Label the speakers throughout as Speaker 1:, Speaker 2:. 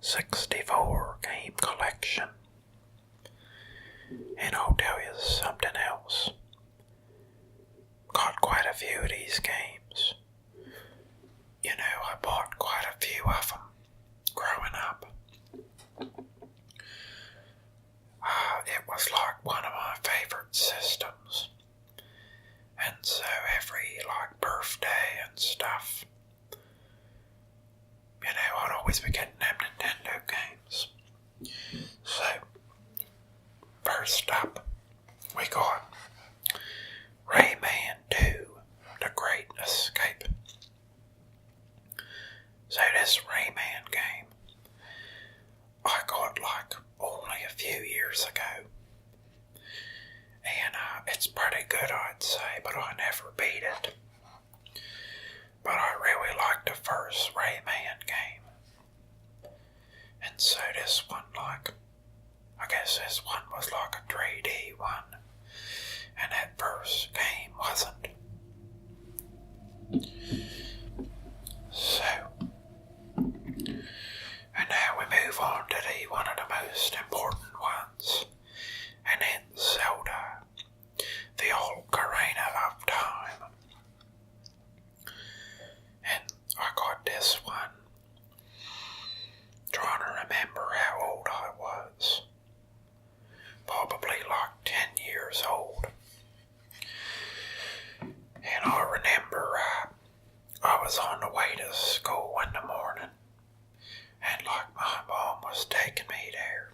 Speaker 1: 64 game collection. And I'll tell you something else. Got quite a few of these games. You know, I bought quite a few of them growing up. It was like one of my favorite systems. And so every birthday and stuff, you know, I'd always be getting them Nintendo games. So, first up, we got Rayman 2, The Great Escape. So this Rayman game, I got only a few years ago. And it's pretty good, I'd say, but I never beat it. But I really liked the first Rayman game. And so this one, I guess this one was like a 3D one. And that first game wasn't. So, and now we move on to one of the most important ones. And it's Zelda, the Ocarina of Time. And I got this one, trying to remember how old I was. Probably 10 years old. And I remember I was on the way to school in the morning, and my mom was taking me there.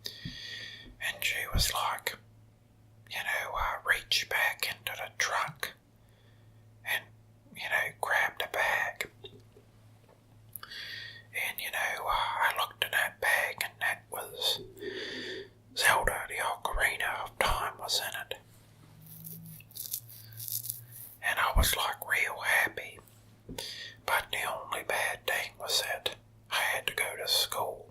Speaker 1: And she was reach back into the trunk and, grab the bag. And, I looked in that bag and that was Zelda, the Ocarina of Time was in it. And I was real happy. But the only bad thing was that I had to go to school.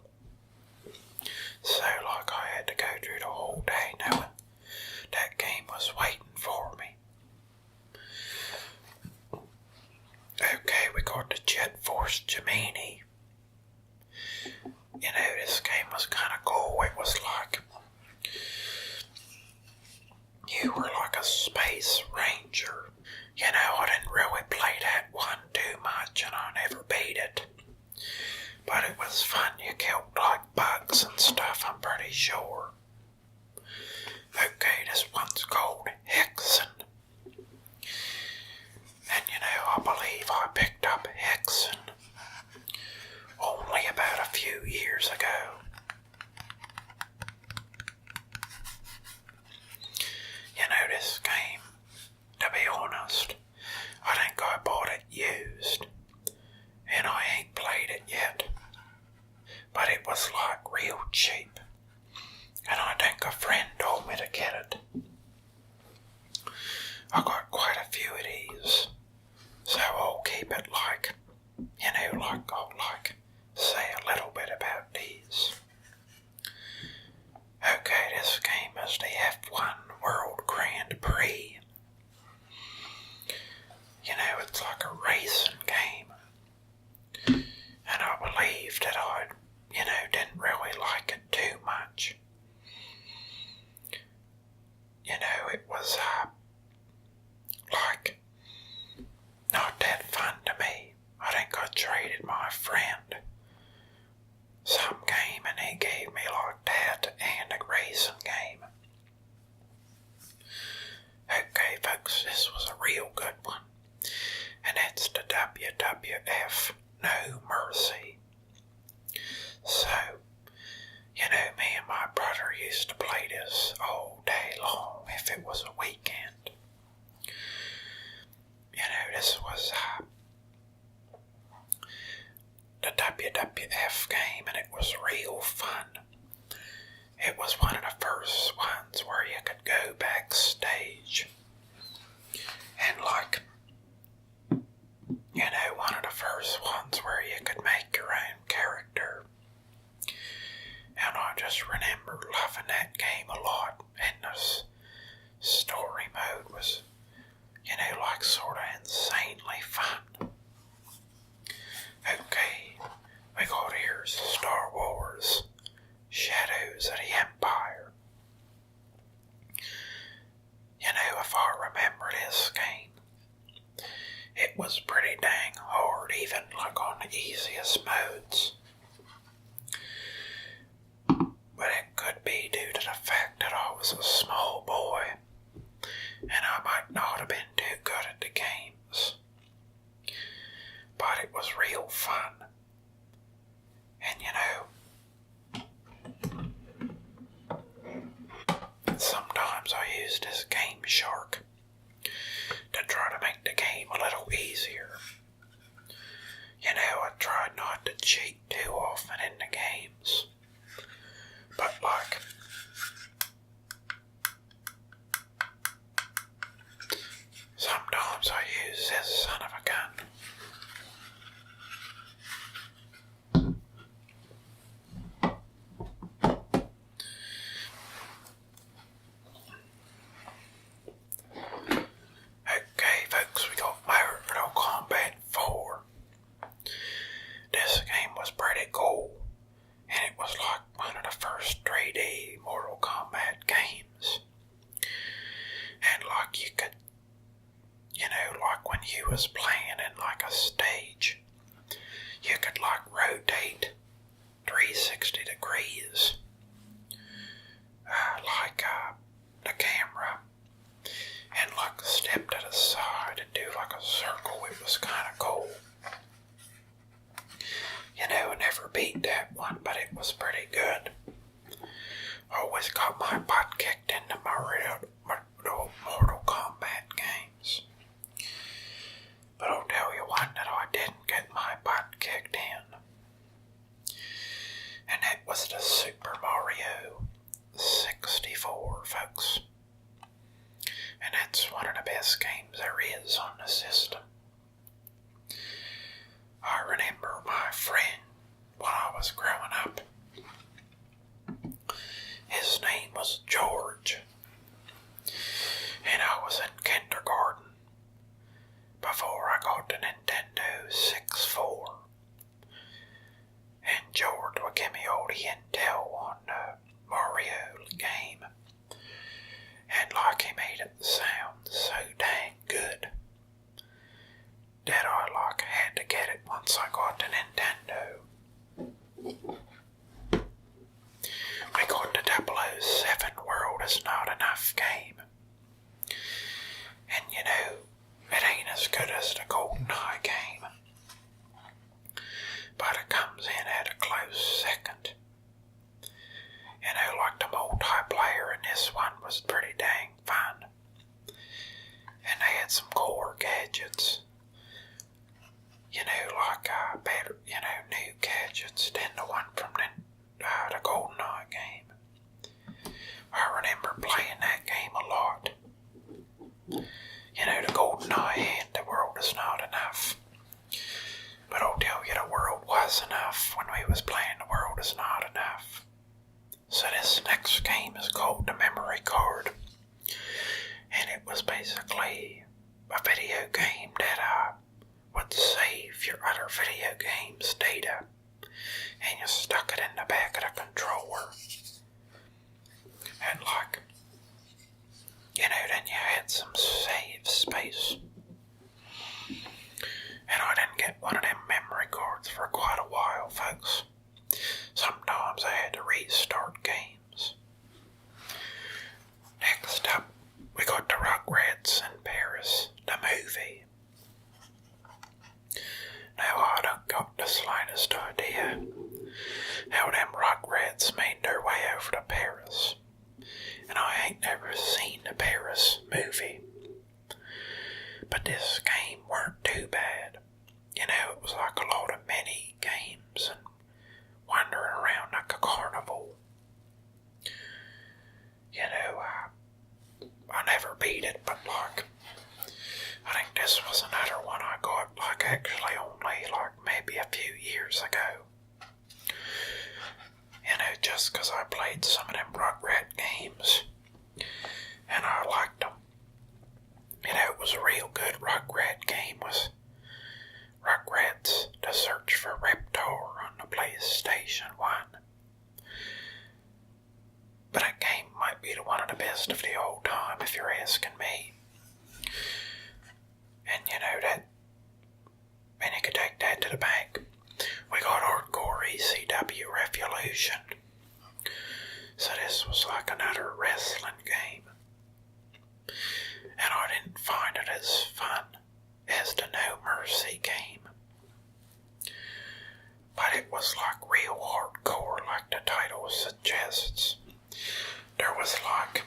Speaker 1: So I had to go through the whole day knowing that game was waiting for me. Okay, we got the Jet Force Gemini. This game was kind of cool. It was you were a space ranger. I didn't really play that one too much and I never beat it. But it was fun. You killed bugs and stuff, I'm pretty sure. Okay, this one's called Hexen. And I believe I picked up Hexen only about a few years ago. This game, to be honest, I think I bought it used. And I ain't played it yet. But it was real cheap. And I think a friend told me to get it. I got quite a few of these. So I'll keep it I'll say a little bit about these. Okay, this game is the F1 World Grand Prix. It's a racing game. And I believe that I, didn't really like it too much. It was, not that fun to me. I think I traded my friend some game and he gave me that and a racing game. Okay, folks, this was a real good one. And it's the WWF No Mercy. So, me and my brother used to play this all day long if it was a weekend. This was the WWF game and it was real fun. It was one of the first ones where you could go backstage and one of the first ones where you could make your own character. And I just remember loving that game a lot. And this story mode was, sort of insanely fun. Okay, we got here's Star was a small boy, and I might not have been too good at the games, but it was real fun. And sometimes I used this Game Shark to try to make the game a little easier. I tried not to cheat too often in the games, but sometimes I use this son of a gun. Okay, folks, we got Mortal Kombat 4. This game was pretty cool, and it was like one of the first 3D Mortal Kombat games. And you could, when you was playing in a stage, you could rotate 360 degrees, the camera, and step to the side and do a circle. It was kind of cool. I never beat that one, but it was pretty good. Always got my butt kicked in the Mortal Kombat games. But I'll tell you one that I didn't get my butt kicked in. And it was the Super Mario 64, folks. And that's one of the best games there is on the system. I remember my friend when I was growing up. His name was George. And I was in kindergarten before I got the Nintendo 64. And George would give me all the intel on the Mario game. And he made it sound so dang good that I had to get it once I got the Nintendo. We got the 007 World Is Not Enough game. And it ain't as good as the GoldenEye game, but it comes in at a close second. The multiplayer in this one was pretty dang fun. And they had some core gadgets. Better, new gadgets than the one from the GoldenEye game. I remember playing that game a lot. The GoldenEye and the World Is Not Enough. But I'll tell you, the world was enough when we was playing The World Is Not Enough. So this next game is called The Memory Card. And it was basically a video game that would save your other video game's data. And you stuck it in the back of the controller. And then you had some save space. And I didn't get one of them memory cards for quite a while, folks. Sometimes I had to restart games. Next up, we got the Rugrats in Paris, the movie. Now I don't got the slightest idea how them Rugrats made their way over to Paris. And I ain't never seen the Paris movie. But this game weren't too bad. It was a lot of mini games and wandering around like a carnival. I never beat it, but I think this was another one I got actually only maybe a few years ago. Just because I played some of them Rugrat games and I liked them. It was a real good Rugrat game. Was Rugrats to Search for Reptar on the PlayStation 1. But that game might be one of the best of the old time if you're asking me. And and you could take that to the bank. We got Hardcore ECW Revolution. So this was like another wrestling game. And I didn't find it as fun as the No Mercy game. But it was like real hardcore, like the title suggests. There was like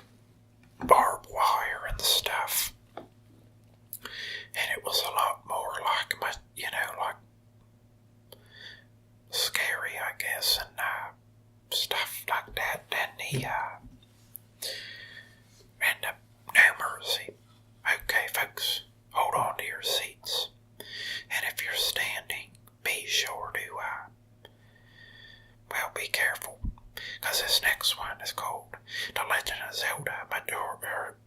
Speaker 1: barbed wire and stuff. And it was a lot more like, like scary, I guess, and stuff like that than the No Mercy. Okay, folks, hold on to your seats. And if you're standing, be sure to, be careful. Because this next one is called The Legend of Zelda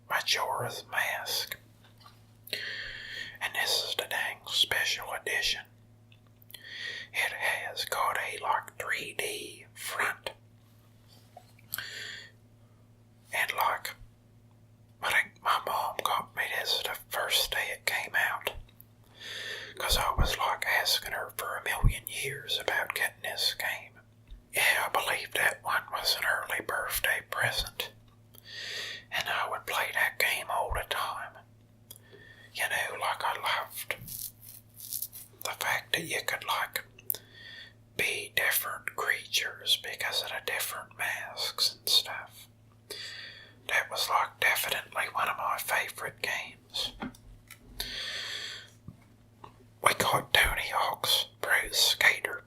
Speaker 1: Majora's Mask. And this is the dang special edition. It has got a like 3D front. And like, I think my mom got me this the first day it came out. Because I was like asking her for a million years about getting this game. Yeah, I believe that one was an early birthday present. And I would play that game all the time. You know, like I loved the fact that you could like be different creatures because of the different masks and stuff. That was like definitely one of my favorite games. We got Tony Hawk's Pro Skater.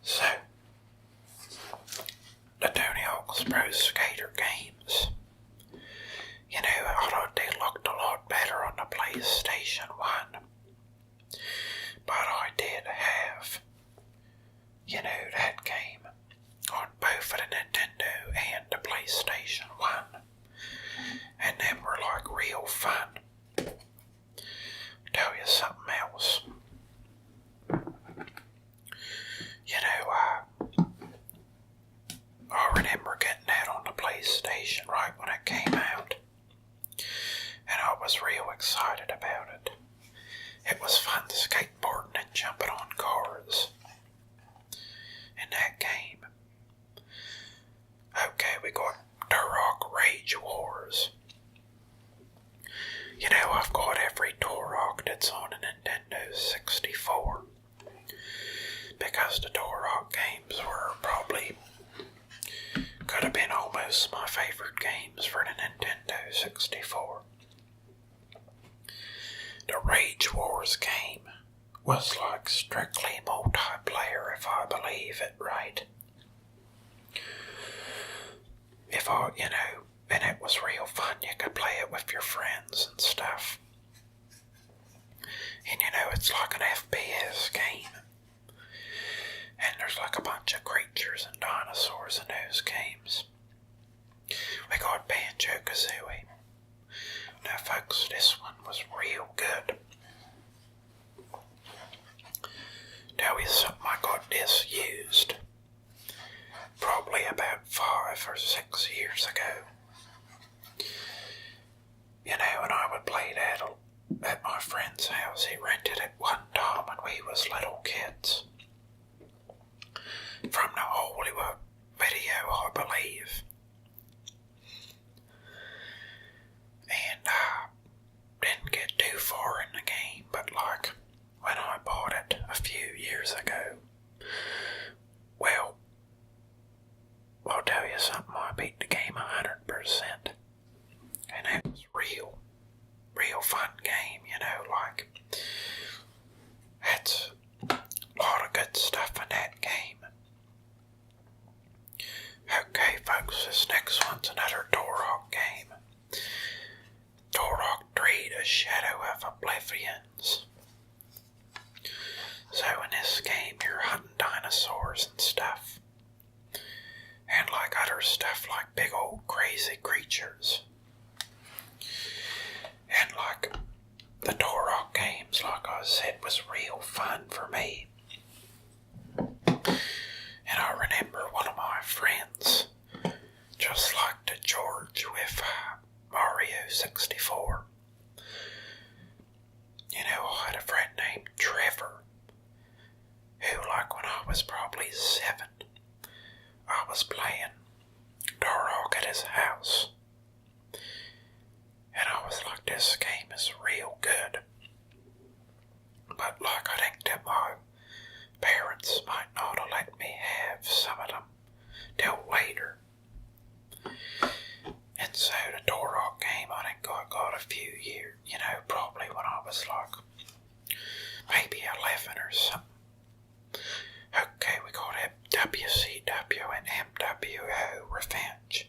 Speaker 1: So, the Tony Hawk's Pro Skater games, you know, I thought they looked a lot better on the PlayStation 1. But I did have, you know, that game on both of the Nintendo and the PlayStation 1. And them were like real fun. Tell you something else. You know, I remember getting that on the PlayStation right when it came out. And I was real excited about it. It was fun skateboarding and jumping on cars in that game. Okay, we got Turok Rage Wars. You know, I've got every Turok that's on a Nintendo 64. Because the Turok games were probably, could have been almost my favorite games for the Nintendo 64. The Rage Wars game was like strictly multiplayer, if I believe it right. And it was real fun. You could play it with your friends and stuff. And it's like an FPS game. And there's like a bunch of creatures and dinosaurs in those games. We got Banjo-Kazooie. Now folks, this one was real good. Tell you something, I got this used probably about 5 or 6 years ago. And I would play that at my friend's house. He rented it one time when we was little kids. From the Hollywood video, I believe. And didn't get too far in the game, but like when I bought it a few years ago, well, I'll tell you something, I beat the game 100%. And it was real fun game, like, it's a lot of good stuff in that game. Okay, folks, this next one's another Turok game. Turok 3, The Shadow of Oblivions. So in this game, you're hunting dinosaurs and stuff. And like other stuff, like big old crazy creatures. And like the Turok games, like I said, was real fun for me. And I remember one of my friends, just like the George with Mario 64. I had a friend named Trevor, who like when I was probably 7, I was playing Turok at his house. And I was like, this game is real good. But like, I think that my parents might not have let me have some of them till later. And so the Turok game, I think I got a few years, probably when I was like maybe 11 or something. Okay, we got WCW and MWO Revenge.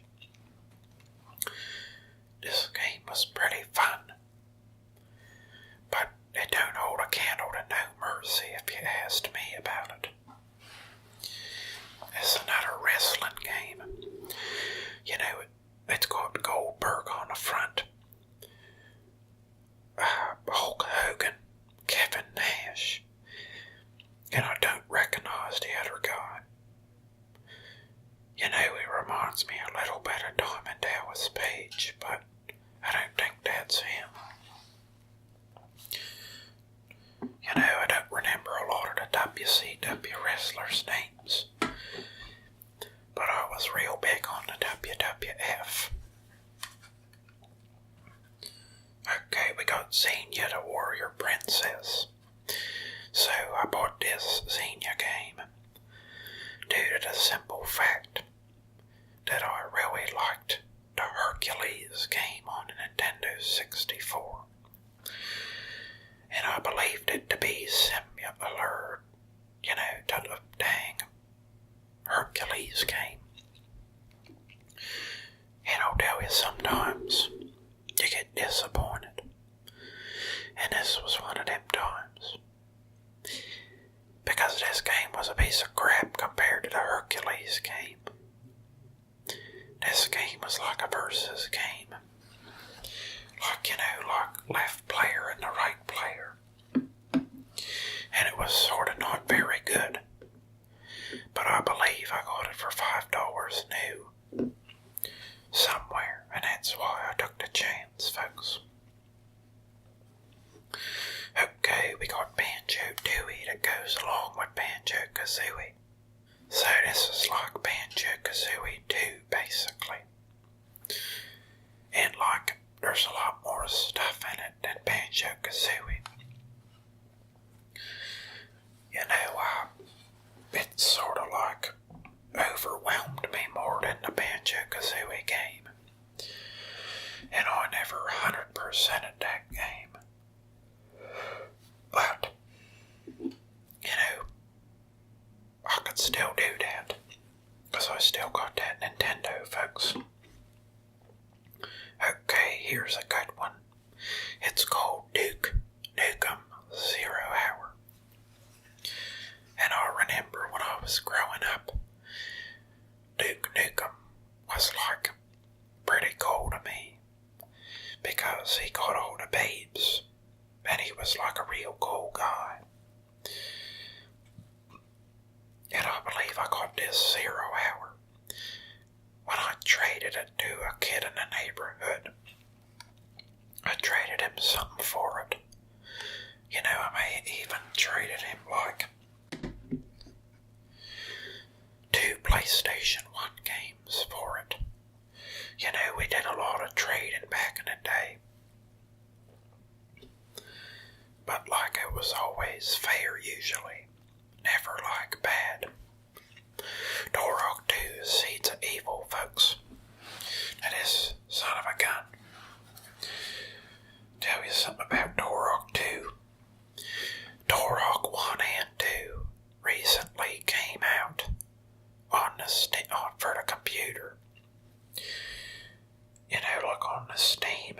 Speaker 1: This game was pretty fun, but it don't hold a candle to No Mercy if you asked me about it. It's another wrestling game. It's got Goldberg on the front, Hulk Hogan, Kevin Nash, and I don't recognize the other guy. He reminds me a little bit of Diamond Dallas Page, but I don't think that's him. I don't remember a lot of the WCW wrestlers' names, but I was real big on the WWF. Okay, we got Xenia the Warrior Princess. So I bought this Xenia game due to the simple fact that I really liked the Hercules game on the Nintendo 64. And I believed it to be similar, to the dang Hercules game. And I'll tell you, sometimes you get disappointed. And this was one of them times. Because this game was a piece of crap compared to the Hercules game. This game was like a versus game. Like left player and the right player. And it was sort of not very good. But I believe I got it for $5 new somewhere, and that's why I took the chance, folks. Okay, we got Banjo-Tooie that goes along with Banjo-Kazooie. So this is like Banjo-Kazooie 2, basically. And there's a lot more stuff in it than Banjo-Kazooie. It sort of overwhelmed me more than the Banjo-Kazooie game. And I never 100%ed that game. But, I could still do that. Because I still got that Nintendo, folks. Okay, here's a good one. It's called Duke Nukem 0 Hour. And I remember when I was growing up, Duke Nukem was pretty cool to me. Because he got all the babes. And he was like a real cool guy. And I believe I got this 0 Hour when I traded it to a kid in the neighborhood. I traded him something for it. I may even traded him 2 PlayStation 1 games for it. We did a lot of trading back in the day. But it was always fair usually. Never bad. Turok 2 is Seeds of Evil, folks. That is son of a gun. Tell you something about Turok 2. Turok 1 and 2 recently came out for the computer. On the Steam.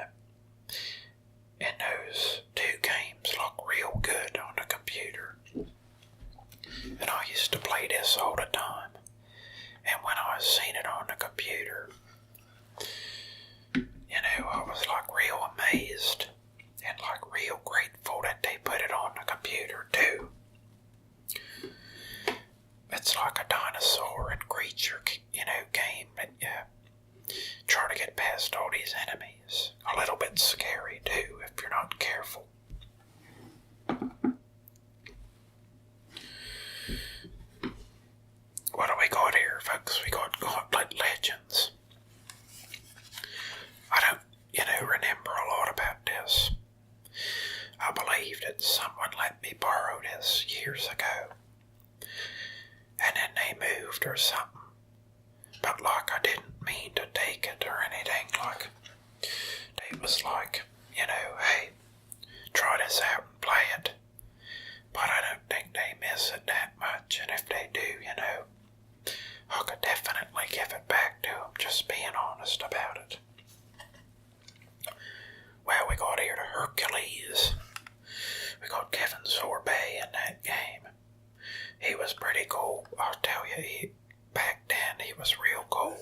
Speaker 1: And those 2 games look real good on the computer. And I used to play this all the time. And when I seen it on the computer, I was real amazed and real grateful that they put it on the computer too. It's like a dinosaur and creature, game that you try to get past all these enemies. A little bit scary too if you're not careful. What do we got here, folks? We got gift or something. But like I didn't mean to take it or anything. Like it was like, hey, try this out and play it. But I don't think they miss it that much, and if they do, I could definitely give it back to them, just being honest about it. Well, we got here to Hercules. We got Kevin Sorbet in that game. He was pretty cool, I'll tell you. Back then, he was real cool.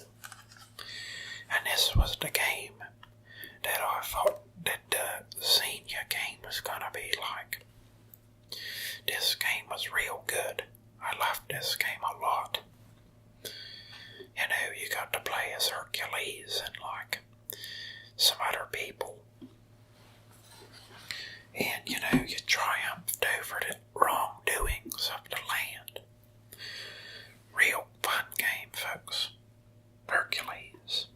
Speaker 1: And this was the game that I thought that the senior game was gonna be like. This game was real good. I loved this game a lot. You got to play as Hercules and like some other people. And you triumphed over the wrongdoings of the land. Real fun game, folks. Hercules.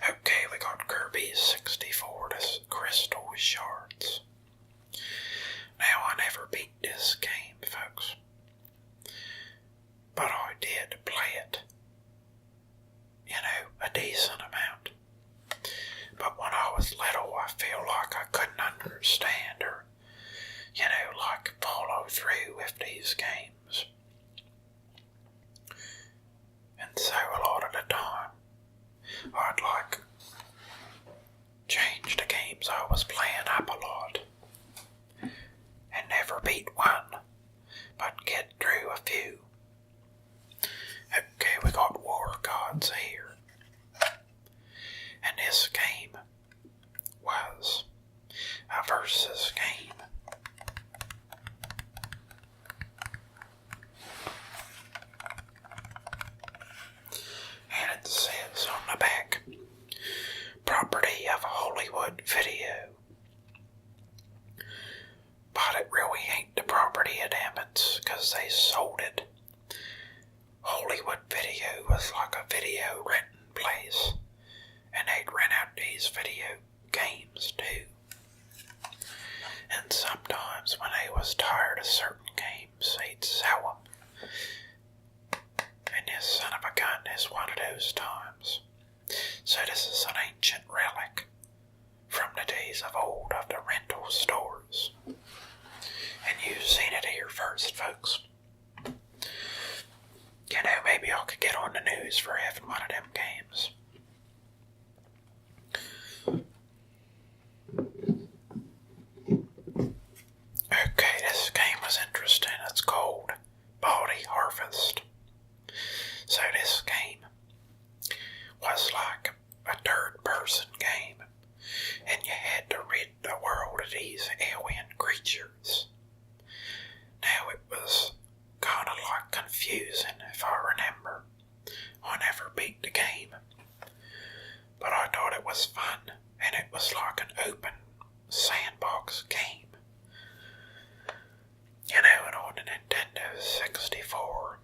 Speaker 1: Okay, we got Kirby 64, this Crystal Shards. Now, I never beat this game, folks. But I did play it. A decent amount. But when I was little, I feel like I couldn't understand or, like follow through with these games. And so a lot of the time, I'd like change the games I was playing up a lot. And never beat one, but get through a few. Okay, we got War Gods here. And this game was a versus game. And it says on the back, property of Hollywood Video. But it really ain't the property of them, it's 'cause they sold it. Hollywood Video was like a video renting place, and they'd rent out these video games too. And sometimes when they was tired of certain games, they'd sell them. And this son of a gun is one of those times. So this is an ancient relic from the days of old of the rental stores. And you've seen it here first, folks. Maybe I could get on the news for having one of them games. Okay, this game was interesting. It's called Body Harvest. So this game was like a third-person game, and you had to rid the world of these alien creatures. Now it was kind of like confusing, if I remember. I never beat the game, but I thought it was fun, and it was like an open sandbox game. And on the Nintendo 64,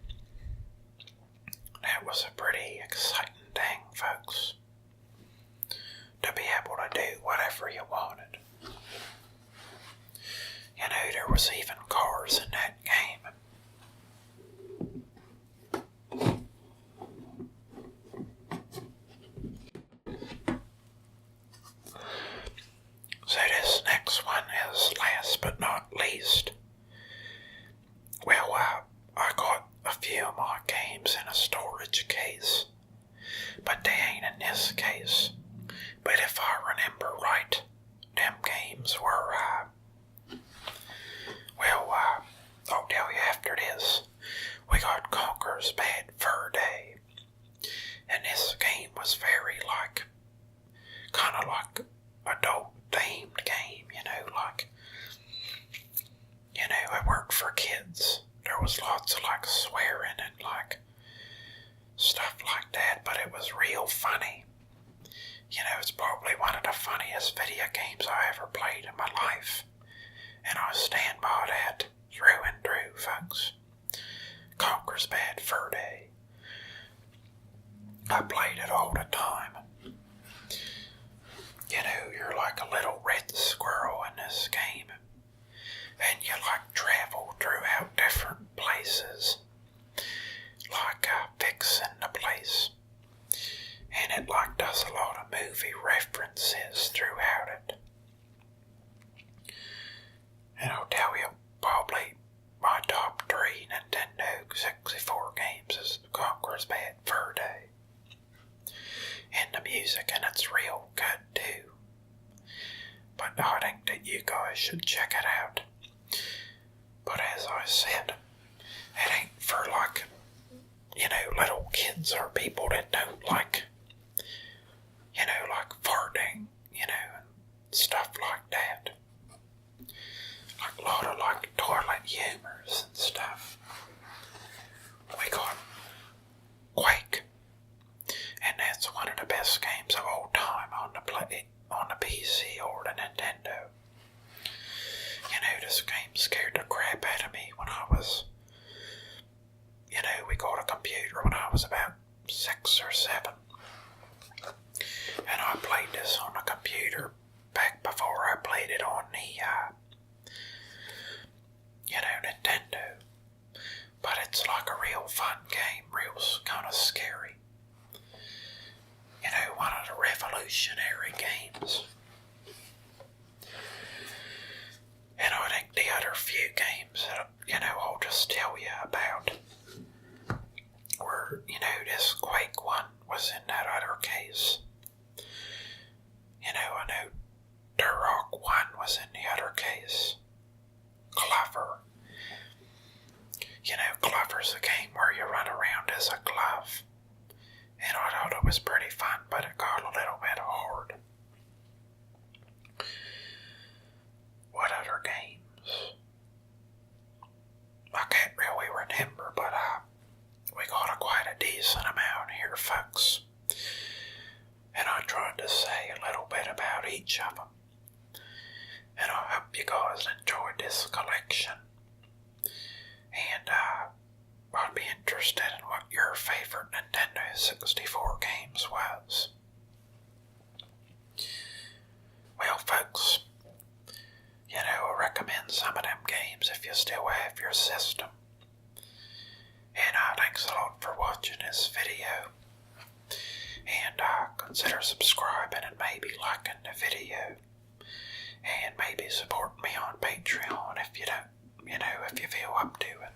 Speaker 1: that was a pretty exciting thing, folks, to be able to do whatever you wanted. There was even cars in that game. So this next one is last but not least. Well, I got a few of my games in a storage case, but they ain't in this case. But if I remember right, them games were, I'll tell you after this. We got Conker's Bad Fur Day, and this game was very kind of like adult-themed game, it weren't for kids. There was lots of swearing and stuff like that, but it was real funny. It's probably one of the funniest video games I ever played in my life, and I stand by that through and through, folks. Conker's Bad Fur Day. I played it all the time. You're like a little red squirrel in this game, and you travel throughout different places. should check it out. But as I said, it ain't for like, little kids or people that don't like, like farting, and stuff like that. Like a lot of like toilet humors and stuff. We got Quake, and that's one of the best games of all time on the PC or the Nintendo. This game scared the crap out of me when I was, we got a computer when I was about 6 or 7. And I played this on the computer back before I played it on the, Nintendo. But it's like a real fun game, real kind of scary. One of the revolutionary games. And I think the other few games that, I'll just tell you about were, this Quake one was in that other case. I know Turok 1 was in the other case. Clover. Clover's a game where you run around as a glove. And I thought it was pretty fun, but it got a little bit hard. What other games? I can't really remember, but we got quite a decent amount here, folks. And I tried to say a little bit about each of them. And I hope you guys enjoyed this collection. And I'd be interested in what your favorite Nintendo 64 games was. Well, folks, I recommend some of them games if you still have your system. And thanks a lot for watching this video. And consider subscribing and maybe liking the video. And maybe support me on Patreon if you don't, if you feel up to it.